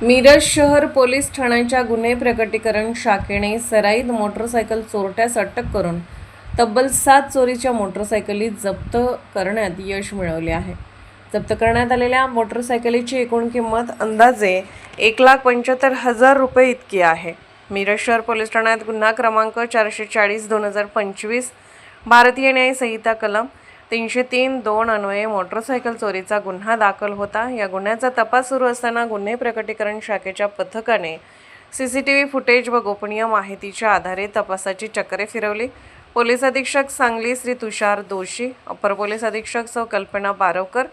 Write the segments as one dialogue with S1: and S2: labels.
S1: मिरज शहर पोलीस ठाण्याच्या गुन्हे प्रकटीकरण शाखेने सराईत मोटरसायकल चोरट्यास अटक करून तब्बल 7 चोरीच्या मोटरसायकली जप्त करण्यात यश मिळवले आहे. जप्त करण्यात आलेल्या मोटरसायकलीची एकूण किंमत अंदाजे 1,75,000 रुपये इतकी आहे. मिरज शहर पोलीस ठाण्यात गुन्हा क्रमांक 440/2025 भारतीय न्याय संहिता कलम 303(2) अन्वये मोटरसायकल चोरीचा गुन्हा दाखल होता. या गुन्ह्याचा तपास सुरू असताना गुन्हे प्रकटीकरण शाखेच्या पथकाने सीसीटीव्ही फुटेज व गोपनीय माहितीच्या आधारे तपासाची चक्रे फिरवली. पोलीस अधीक्षक सांगली श्री तुषार दोशी, अपर पोलीस अधीक्षक सौ कल्पना बारवकर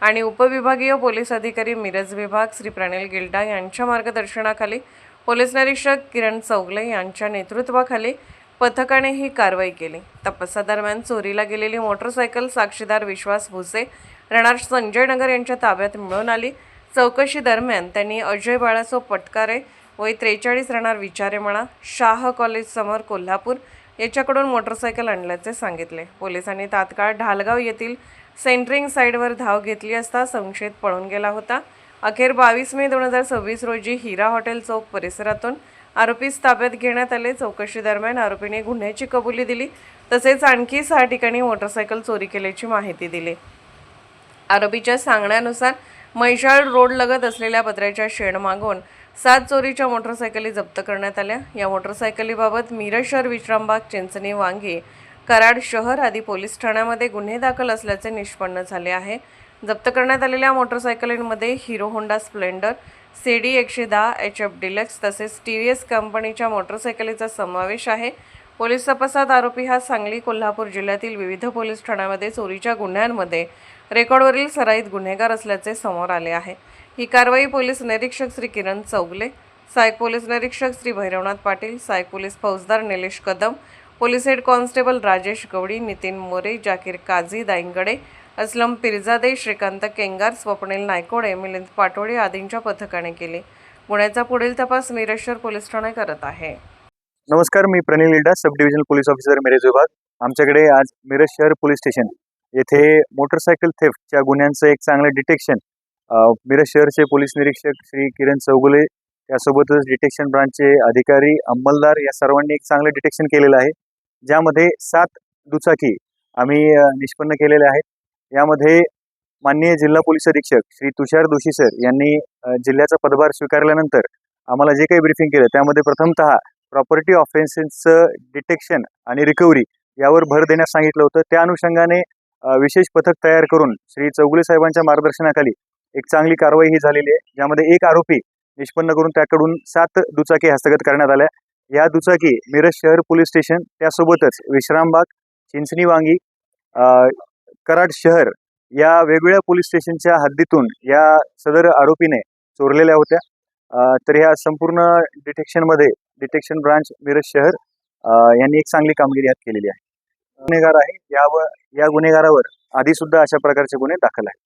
S1: आणि उपविभागीय पोलीस अधिकारी मिरज विभाग श्री प्रणिल गिल्डा यांच्या मार्गदर्शनाखाली पोलीस निरीक्षक किरण चौगले यांच्या नेतृत्वाखाली पथकाने ही कारवाई केली. तपासादरम्यान चोरीला गेलेली मोटरसायकल साक्षीदार विश्वास भुसे, राहणार संजय नगर यांच्या ताब्यात मिळून आली. चौकशी दरम्यान त्यांनी अजय बाळासो पटकारे, वय 43, राहणार विचारेमळा, शाह कॉलेज समोर, कोल्हापूर याच्याकडून मोटरसायकल आणल्याचे सांगितले. पोलिसांनी तात्काळ ढालगाव येथील सेंटरिंग साईडवर धाव घेतली असता संशयित पळून गेला होता. अखेर 22 मे 2026 रोजी हिरा हॉटेल चौक परिसरातून आरोपीस ताब्यात घेण्यात आले. चौकशी दरम्यान आरोपीने गुन्ह्याची कबुली दिली तसेच आणखी 6 ठिकाणी मोटरसायकल चोरी केल्याची माहिती दिली. आरोपीच्या सांगण्यानुसार म्हैसाळ रोड लगत असलेल्या पत्र्याच्या शेड मागून 7 चोरीच्या मोटरसायकली जप्त करण्यात आल्या. या मोटरसायकलीबाबत मिरज शहर, विश्रामबाग, चिंचणी, वांगी, कराड शहर आदी पोलीस ठाण्यामध्ये गुन्हे दाखल असल्याचे निष्पन्न झाले आहे. जप्त करण्यात आलेल्या मोटरसायकलींमध्ये Hero Honda Splendor, CD 110 HF deluxe तसेच TVS कंपनीच्या मोटरसायकलीचा समावेश आहे. पोलीस तपासात आरोपी हा सांगली, कोल्हापूर जिल्ह्यातील विविध पोलीस ठाण्यामध्ये चोरीच्या गुन्ह्यांमध्ये रेकॉर्डवरील सराईत गुन्हेगार असल्याचे समोर आले आहे. ही कारवाई पोलीस निरीक्षक श्री किरण चौगले, सहाय्यक पोलीस निरीक्षक श्री भैरवनाथ पाटील, सहाय्यक पोलीस फौजदार Nilesh Kadam, police head constable Rajesh Gawadi, Nitin More, Zakir Kazi Daingade, Aslam Pirjade, Shrikant Kengar, Swapnil Naikode, Milind Patole आदींच्या पथकाने केली. गुन्ह्याचा पुढील तपास मिरज शहर पोलीस ठाणे करत आहे.
S2: नमस्कार, मी Pranil Gilda, sub divisional police officer Miraj विभाग. आमच्याकडे आज मिरज शहर पोलीस स्टेशन येथे मोटरसायकल थेफ्टच्या गुन्ह्यांचं एक चांगलं डिटेक्शन मिरज शहरचे पोलीस निरीक्षक श्री किरण चौगुले, त्यासोबतच डिटेक्शन ब्रांचचे अधिकारी, अंमलदार या सर्वांनी एक चांगलं डिटेक्शन केलेलं आहे. ज्यामध्ये 7 दुचाकी आम्ही निष्पन्न केलेल्या आहेत. यामध्ये माननीय जिल्हा पोलीस अधीक्षक श्री तुषार दोशी सर यांनी जिल्ह्याचा पदभार स्वीकारल्यानंतर आम्हाला जे काही ब्रीफिंग केलं त्यामध्ये प्रथमतः प्रॉपर्टी ऑफेन्सेसचं डिटेक्शन आणि रिकव्हरी यावर भर देण्यास सांगितलं होतं. त्या अनुषंगाने विशेष पथक तयार करून श्री चौगुले साहेबांच्या मार्गदर्शनाखाली एक चांगली कारवाई ही झालेली आहे. ज्यामध्ये एक आरोपी निष्पन्न करून त्याकडून 7 दुचाकी हस्तगत करण्यात आल्या. या दुचाकी मिरज शहर पोलीस स्टेशन, त्यासोबतच विश्रामबाग, चिंचणी, वांगी, कराड शहर या वेगवेगळ्या पोलीस स्टेशनच्या हद्दीतून या सदर आरोपीने चोरलेल्या होत्या. तर ह्या संपूर्ण डिटेक्शनमध्ये डिटेक्शन ब्रांच मिरज शहर यांनी एक चांगली कामगिरी हात केलेली आहे. गुन्हेगार आहे या गुन्हेगारावर आधी सुद्धा अशा प्रकारचे गुन्हे दाखल आहेत.